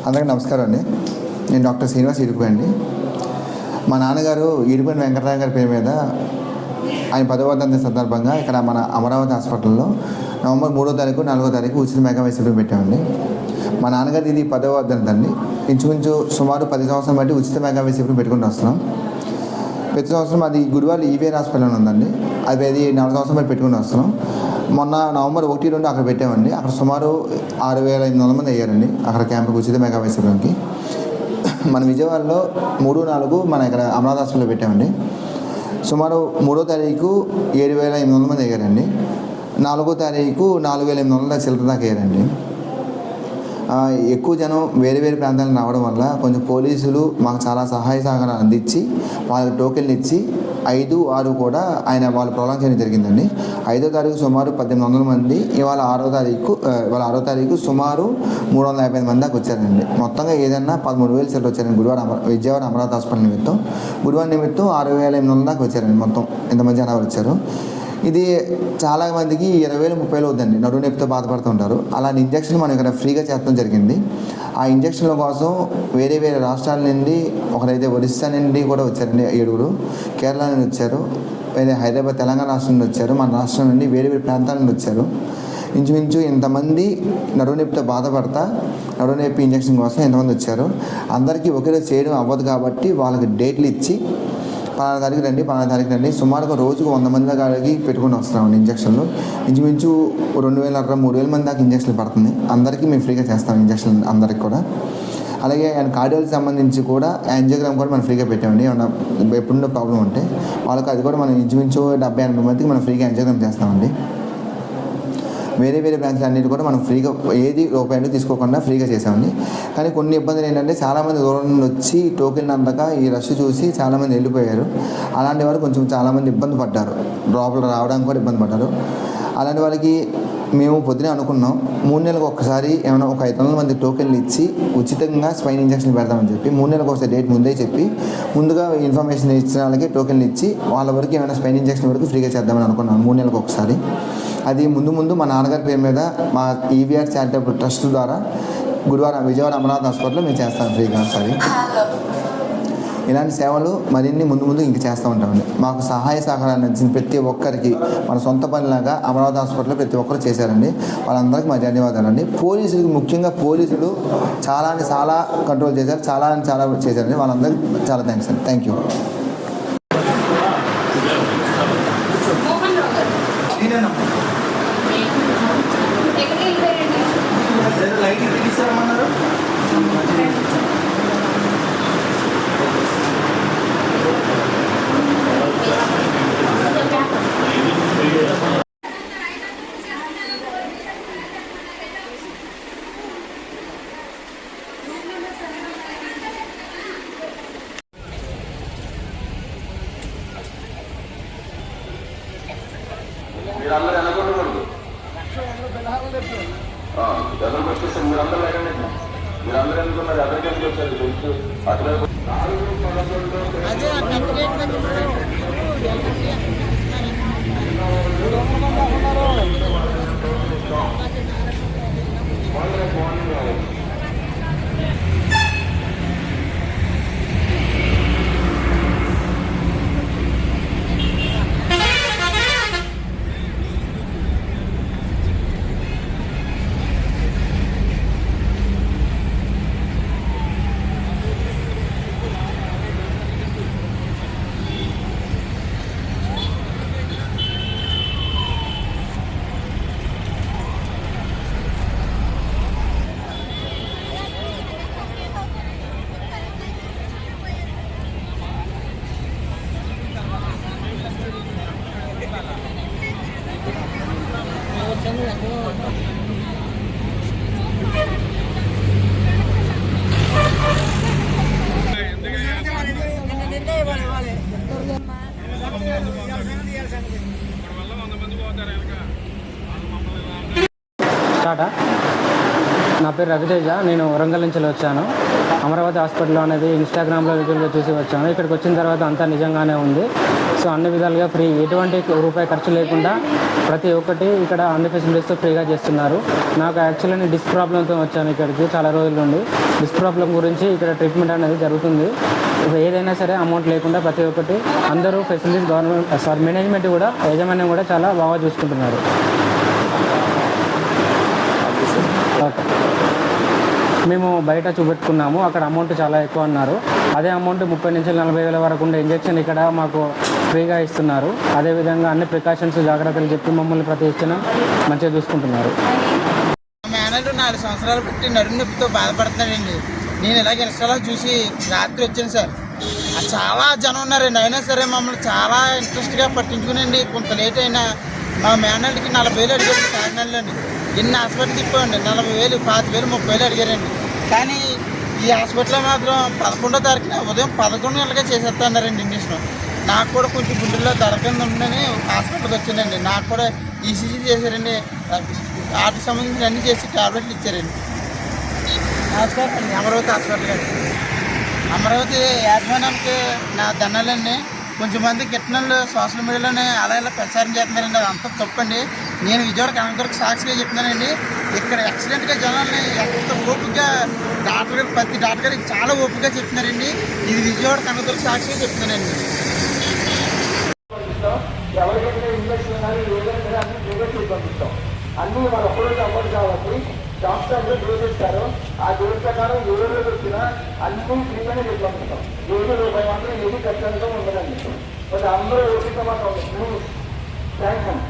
అందరికీ నమస్కారం అండి. నేను డాక్టర్ శ్రీనివాస్ ఇడుపు అండి. మా నాన్నగారు ఇడుపని వెంకటరాయ గారి పేరు మీద ఆయన 10వ వర్ధంతి సందర్భంగా ఇక్కడ మన అమరావతి హాస్పిటల్లో నవంబర్ 3వ తారీఖు 4వ తారీఖు ఉచిత మెగా శిబిరం పెట్టామండి. మా నాన్నగారి ఇది 10వ వర్ధంతి అండి. ఇంచుమించు సుమారు 10 సంవత్సరాలు బట్టి ఉచిత మెగా శిబిరం పెట్టుకుంటూ వస్తున్నాం. ప్రతి సంవత్సరం అది గుడివాళ్ళు ఈవీఆర్ హాస్పిటల్ ఉందండి. అది 4 సంవత్సరాలు బట్టి పెట్టుకుని వస్తున్నాం. మొన్న నవంబర్ 1, 2 అక్కడ పెట్టామండి. అక్కడ సుమారు 6,500 మంది అయ్యారండి. అక్కడ క్యాంపుకి ఉచిత మెగా శిబిరంకి. మన విజయవాడలో 3, 4 మన ఇక్కడ అమరావతి హాస్పిటల్లో పెట్టామండి. సుమారు 3వ తారీఖు 7,800 మంది అయ్యారండి. 4వ తారీఖు 4,800 చిల్లర దాకా అయ్యారండి. ఎక్కువ జనం వేరే వేరే ప్రాంతాలకు రావడం వల్ల కొంచెం పోలీసులు మాకు చాలా సహాయ సహకారాలు అందించి వాళ్ళకి టోకెన్లు ఇచ్చి 5, 6 కూడా వాళ్ళు ప్రొలాంగ్ చేయడం జరిగిందండి. 5వ తారీఖు సుమారు 1,800 మంది, ఇవాళ 6వ తారీఖు సుమారు 350 మంది దాకా వచ్చారండి. మొత్తంగా ఏదన్నా 13,000 చిల్లర వచ్చారండి. విజయవాడ అమరావతి హాస్పిటల్ నిమిత్తం 6,800 దాకా వచ్చారండి. మొత్తం ఎంతమంది జనాలు వచ్చారు. ఇది చాలామందికి 20,000, 30,000 అవుతుందండి. నడుము నొప్పితో బాధపడుతుంటారు. అలాంటి ఇంజక్షన్ మనం ఇక్కడ ఫ్రీగా చేస్తడం జరిగింది. ఆ ఇంజక్షన్ల కోసం వేరే వేరే రాష్ట్రాల నుండి, ఒకరైతే ఒరిస్సా నుండి కూడా వచ్చారండి 7, కేరళ నుండి వచ్చారు, వేరే హైదరాబాద్ తెలంగాణ రాష్ట్రం నుండి వచ్చారు, మన రాష్ట్రం నుండి వేరే వేరే ప్రాంతాల నుండి వచ్చారు. ఇంచుమించు ఇంతమంది నడుము నొప్పితో బాధపడతా నడుము నొప్పి ఇంజక్షన్ కోసం ఎంతమంది వచ్చారు. అందరికీ ఒకేరోజు చేయడం అవ్వదు కాబట్టి వాళ్ళకి డేట్లు ఇచ్చి 10వ తారీఖు రండి సుమారుగా రోజుకు 100 మంది దాకా పెట్టుకుని వస్తున్నామండి. ఇంజక్షన్లు ఇంచుమించు 2,500, 3,000 మంది దాకా ఇంజక్షన్లు పడుతుంది. అందరికీ మేము ఫ్రీగా చేస్తాం ఇంజక్షన్ అందరికి కూడా. అలాగే కార్డియాలజీకి సంబంధించి కూడా యాంజియోగ్రామ్ కూడా మనం ఫ్రీగా పెట్టామండి. ఏమన్నా ఎప్పుడున్న ప్రాబ్లం ఉంటే వాళ్ళకి అది కూడా మనం ఇంచుమించు 70-80 మందికి మనం ఫ్రీగా యాంజియోగ్రామ్ చేస్తామండి. వేరే వేరే బ్రాంచ్లు అన్నిటి కూడా మనం ఫ్రీగా ఏది రూపాయలు తీసుకోకుండా ఫ్రీగా చేసామండి. కానీ కొన్ని ఇబ్బందులు ఏంటంటే చాలామంది దూరం నుండి వచ్చి టోకెన్ అందక ఈ రష్ చూసి చాలామంది వెళ్ళిపోయారు. అలాంటి వారు కొంచెం చాలామంది ఇబ్బంది పడ్డారు. లోపల రావడానికి కూడా ఇబ్బంది పడ్డారు. అలాంటి వాళ్ళకి మేము పొద్దునే అనుకున్నాం 3 నెలలకు ఒక్కసారి ఏమైనా ఒక 500 మంది టోకెన్లు ఇచ్చి ఉచితంగా స్పైన్ ఇంజక్షన్ పెడతామని చెప్పి 3 నెలలకు ఒకసారి డేట్ ముందే చెప్పి ముందుగా ఇన్ఫర్మేషన్ ఇచ్చిన వాళ్ళకి టోకెన్లు ఇచ్చి వాళ్ళ వరకు ఏమైనా స్పైన్ ఇంజక్షన్ వరకు ఫ్రీగా చేద్దామని అనుకున్నాం 3 నెలలకు ఒకసారి. అది ముందు మా నాన్నగారి పేరు మీద మా ఈవీఆర్ చారిటబుల్ ట్రస్ట్ ద్వారా విజయవాడ అమరావతి హాస్పిటల్లో మేము చేస్తాం ఫ్రీగా ఒకసారి. ఇలాంటి సేవలు మరిన్ని ముందు ఇంక చేస్తూ ఉంటామండి. మాకు సహాయ సహకారాన్ని అందించిన ప్రతి ఒక్కరికి మన సొంత పనిలాగా అమరావతి హాస్పిటల్లో ప్రతి ఒక్కరు చేశారండి. వాళ్ళందరికీ మా ధన్యవాదాలండి. పోలీసులకు ముఖ్యంగా పోలీసులు చాలా కంట్రోల్ చేశారు, చాలా చేశారండి. వాళ్ళందరికీ చాలా థ్యాంక్స్ అండి. Thank you. మీరందరూ వెనకొండకూడదు. ఎవరు వచ్చేసారు? మీరందరూ లేకండి. మీరందరూ ఎందుకున్నారు? ఎవరికి ఎందుకు వచ్చారు? తెలుసు అక్కడ టాటా. నా పేరు రవితేజ. నేను వరంగల్ నుంచి వచ్చాను. అమరావతి హాస్పిటల్ అనేది ఇన్స్టాగ్రామ్లో, యూట్యూబ్లో చూసి వచ్చాను. ఇక్కడికి వచ్చిన తర్వాత అంతా నిజంగానే ఉంది. సో అన్ని విధాలుగా ఫ్రీ, ఎటువంటి రూపాయి ఖర్చు లేకుండా ప్రతి ఒక్కటి ఇక్కడ అన్ని ఫెసిలిటీస్తో ఫ్రీగా చేస్తున్నారు. నాకు యాక్చువల్లీ నేను డిస్క్ ప్రాబ్లంతో వచ్చాను ఇక్కడికి చాలా రోజుల నుండి. డిస్క్ ప్రాబ్లం గురించి ఇక్కడ ట్రీట్మెంట్ అనేది జరుగుతుంది. ఏదైనా సరే అమౌంట్ లేకుండా ప్రతి ఒక్కటి అందరూ ఫెసిలిటీస్ గవర్నమెంట్ మేనేజ్మెంట్ కూడా యాజమాన్యం కూడా చాలా బాగా చూసుకుంటున్నారు. ఓకే, మేము బయట చూపెట్టుకున్నాము, అక్కడ అమౌంట్ చాలా ఎక్కువ అన్నారు. అదే అమౌంట్ 30 నుంచి 40 వేల వరకు ఉండే ఇంజెక్షన్ ఇక్కడ మాకు ఫ్రీగా ఇస్తున్నారు. అదేవిధంగా అన్ని ప్రికాషన్స్ జాగ్రత్తలు చెప్పి మమ్మల్ని ప్రతి ఇచ్చిన మంచిగా చూసుకుంటున్నారు. మేనల్లు 4 సంవత్సరాలు పుట్టి నడుము నొప్పితో బాధపడుతున్నాడండి. నేను ఇలాగ ఇన్స్టాలో చూసి రాత్రి వచ్చాను సార్. చాలా జనం ఉన్నారండి. అయినా సరే మమ్మల్ని చాలా ఇంట్రెస్ట్గా పట్టించుకునండి. కొంత లేట్ అయినా మా మేనల్కి 40,000 అడిగారు కాకినాడలోని. ఎన్ని హాస్పిటల్ తిప్పామండి, 40,000, 25,000, 30,000 అడిగారండి. కానీ ఈ హాస్పిటల్లో మాత్రం 11వ తారీఖున ఉదయం 11 గంటలకే చేసేస్తాన్నారండి ఇంజక్షన్. నాకు కూడా కొంచెం గుండెల్లో దొరకంది ఉందని హాస్పిటల్కి వచ్చానండి. నాకు కూడా ఈసీజీ చేశారండి, వాటికి సంబంధించిన అన్నీ చేసి టాబ్లెట్లు ఇచ్చారండి. నమస్కారం అండి, అమరావతి హాస్పిటల్ గారు. అమరావతి యాజమాన్యానికి నా ధనాలండి. కొంచెం మంది గిట్టనలు సోషల్ మీడియాలోనే అలా ఇలా ప్రచారం చేస్తున్నారండి, అది అంతా తప్పండి. నేను విజయవాడ కనకదుర్గ సాక్షిగా చెప్తున్నానండి. ఇక్కడ యాక్సిడెంట్గా జనాల్ని ఎంత ఓపికగా డాక్టర్ గారు, ప్రతి డాక్టర్ గారికి చాలా ఓపికగా చెప్తున్నారండి. ఇది విజయవాడ కనకదుర్గ సాక్షిగా చెప్తున్నానండి. ఎవరికైతే ఇంజక్షన్ కానీ ఏదైనా సరే అన్ని ఫ్రీగా చేసి పంపిస్తాం. అన్నీ మన ఒక్కరోజు అవ్వదు కాబట్టి డాక్టర్ డోస్ ఇస్తారు. ఆ డోస్ ప్రకారం ఎవరు వచ్చినా అన్నీ ఫ్రీగానే చేసి పంపిస్తాం. ఏది రూపాయి మాత్రం ఏది ఖర్చు ఉండదండి. మరి అందరూ ఓపిక మాత్రం థ్యాంక్స్ అండి.